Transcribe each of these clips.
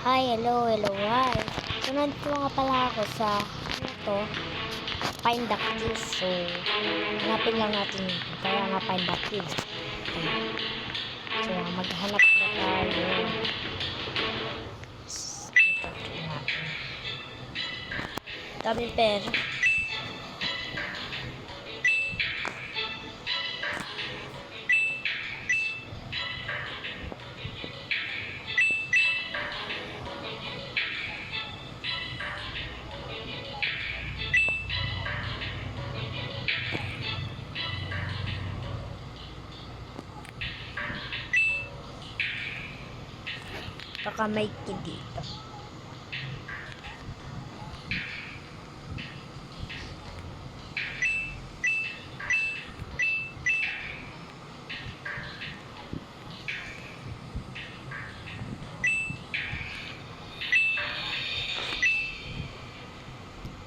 Hi, hello, hi. So, nandito nga pala ako sa, Find the Keys. So, hanapin lang natin yun. Kaya nga Find the Keys. So, maghanap na tayo. Dito natin. Dami pera. Baka may key dito.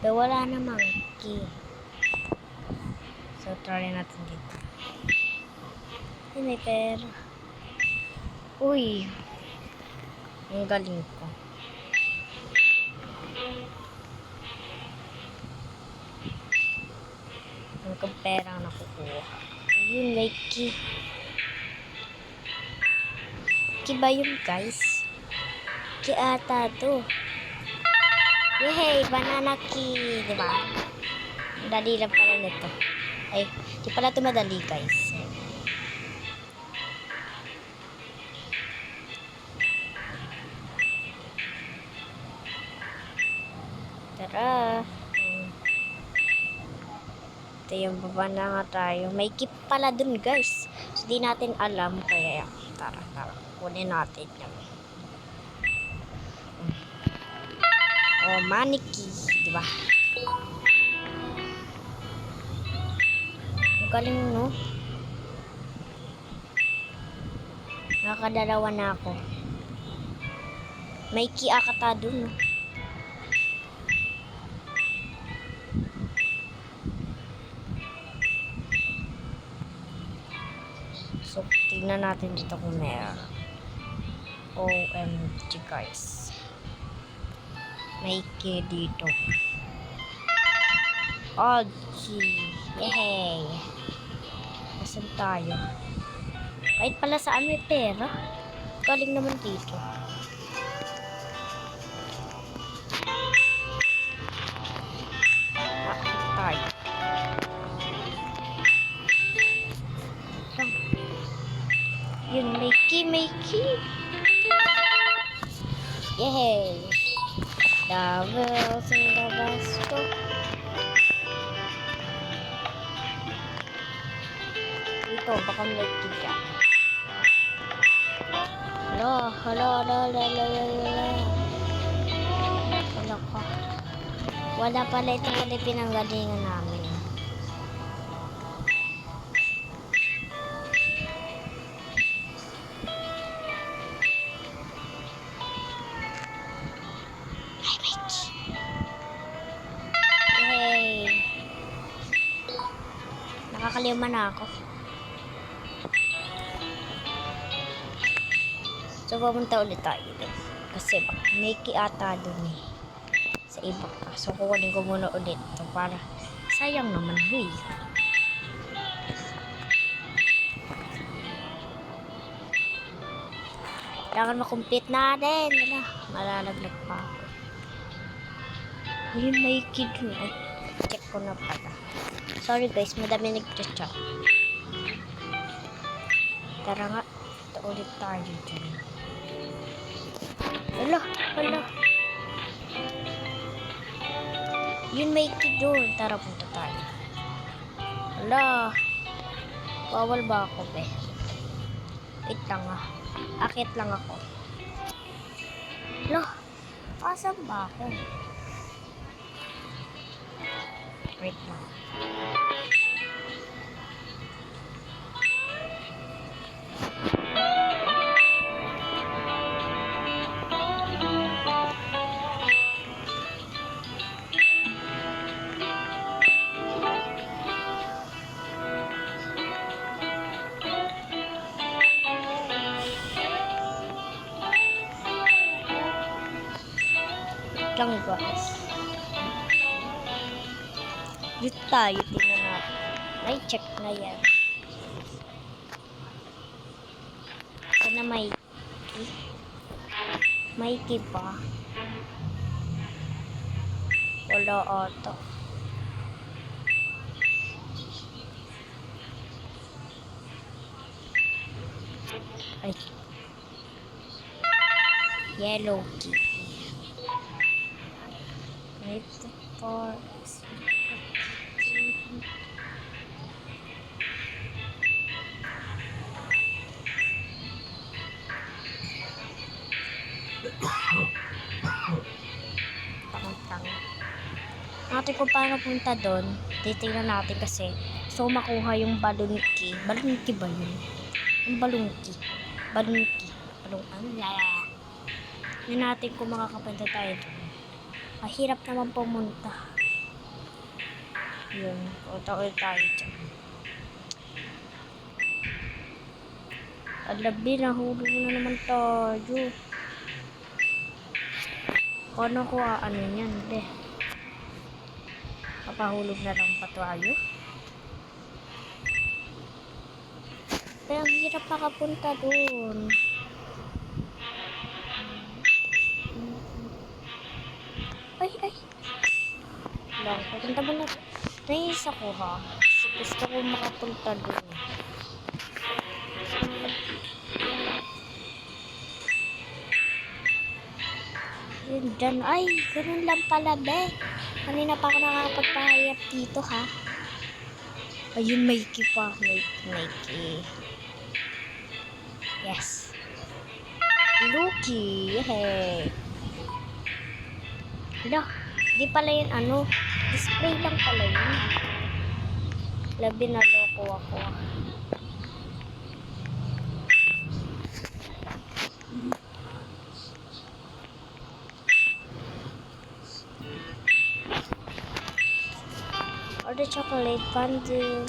Pero wala namang key. So, try natin dito. Ay, may pera. Uy. Ang galing ko. Ang pera ang nakukuha. Ayun, may key. Key ba yun, guys? Key ata to. Yehey! Banana key! Diba? Madali lang pala nito. Ay, di pala ito madali, guys. Tara! Ito yung baba na nga tayo. May keep pala dun, guys. So, di natin alam. Kaya, tara. Kunin natin yan. Oh, money key. Diba? Ang galing, no? Nakakadalawa na ako. May key akata dun, no? So, tingnan natin dito kung meron. OMG, guys. May key dito. OMG. Yehey. Nasaan tayo? Kahit pala saan may pera. Galing naman dito. Tayo. Yun, may key. Yehey. Doubles in the basket. Dito, baka may key ka. Hala ka. Wala pala, ito pala pinanggalingan namin. Hey! Nakakalima na ako. So, pumunta ulit tayo dun. Kasi may key ata dun eh. Sa iba pa. So, kukunin ko muna ulit. So, para sayang naman, huy. Kailangan makumpit natin. Wala. Malalaglag pa ako. Ayun, may key dun. Ay, check ko na pala. Sorry guys, madami nag-chat. Tara nga. Ito ulit tayo dyan. Hala. Yun, may key doon. Tara, punta tayo. Hala. Bawal ba ako, be? Wait lang ah. Akit lang ako. Hala. Asan ba ako? Wait lang. lang guys. Dito tayo, tingnan natin. Ay, check na yan. Ito na Mikey. Mikey pa. Wala ata. Ay. Yellow key. Wait for tang-tang. Natin kung paano punta doon, titignan natin kasi so makuha yung balloon key. Balloon key ba yun? Yung balloon key. Balloon key. Balloon key. Yan natin kung makakapunta tayo doon. Mahirap naman pumunta. Yun. Punta ulit tayo dyan. Alabi, nahulog na naman tayo. Paano ko ano yan, be? Papahulog na lang pa tayo. Pero ang hirap makapunta doon. Ay. Lang, papunta mo na. Nais ako ha. Kasi gusto ko makapunta doon. Yun dyan. Ay, ganun lang pala, be. Kanina pa ako nakakapagpahayap dito, ha? Ayun, Mikey pa. Mikey. Yes. Lucky. Yay. Hala, di pala yun ano. Display lang pala yun. Labi na loko ako. Order chocolate fondue.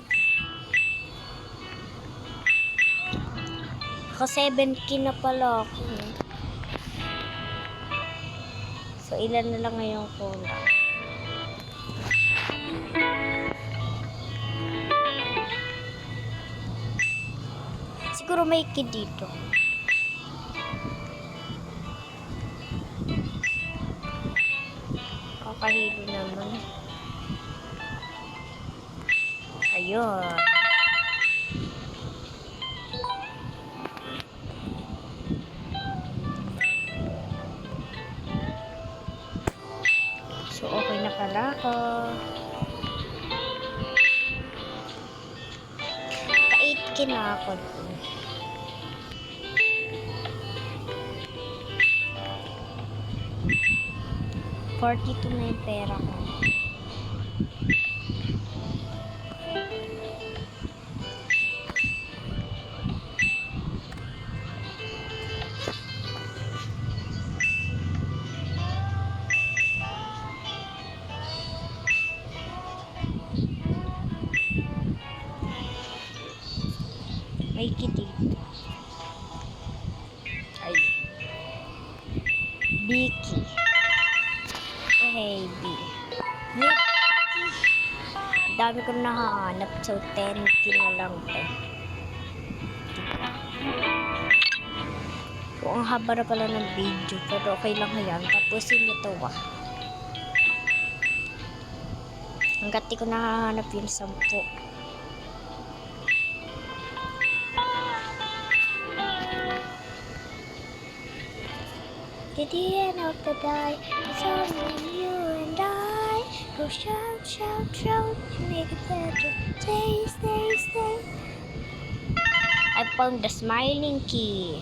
Ako 7K na pala ako. So, ilan na lang ngayong kulang. Siguro may kid dito. Kakahilo naman. Ayun. So, okay na pala ako. Ka-8K na ako. $42 na yung pera ko. May kitty. Ay. Vicky. Hey, B. Vicky. Dami ko nahanap. So, 10K na lang. So, ang haba na pala ng video. Pero okay lang yan. Tapusin nyo to Hanggat di ko nahanap yung 10. To the end of the day, it's only you and I. Go shout, shout, shout, make it better. Stay, stay, stay. I found the smiling key.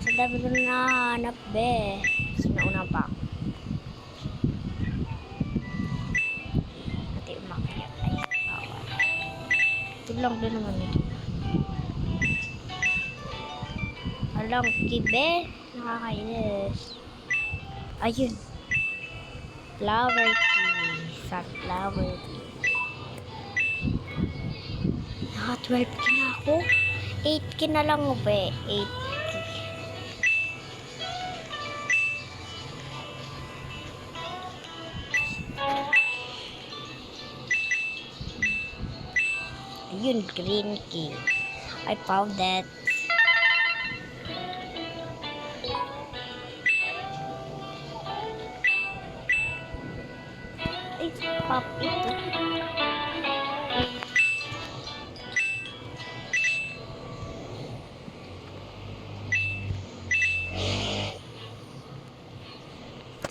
Sa dami ko nahanap, be. Sinauna pa ako. Pati umakyat. Ay, bawal. Ito lang din naman ito. Alam, kibe. Nakakainis. Ayun. Flower key. Sunflower key. Naka 12K na ako. 8K na lang, be. 8K. yung green key. I found it. Ay, pop ito.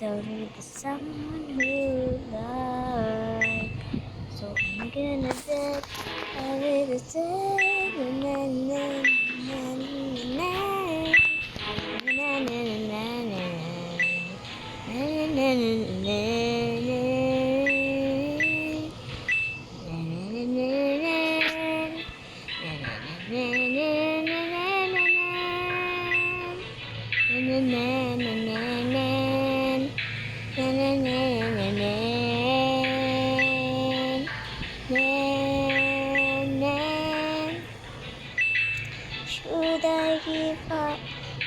Tell me the someone who like. So I'm gonna bet I will say na na na na na na na na na Should I give up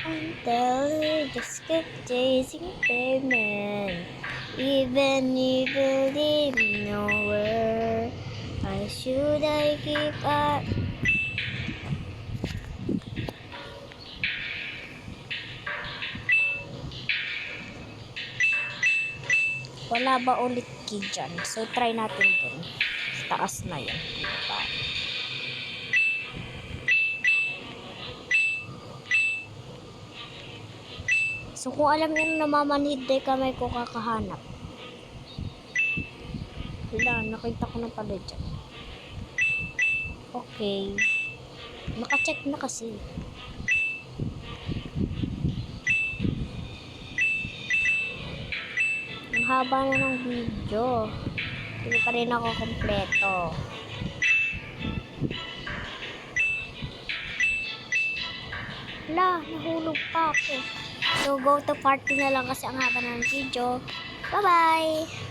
until you just keep chasing payment? Even if you leave nowhere, why should I give up? Wala ba ulit key dyan? So, try natin dun. Sa taas na yan. Diba? So, kung alam nyo namamanhid day kamay ko kakahanap. Wala, nakita ko na pala dyan. Okay. Naka-check na kasi. Ang haba na ng video. Hindi pa rin ako kompleto. Wala, nahulog pa ako. So, go to party na lang kasi ang haba ng video. Bye-bye!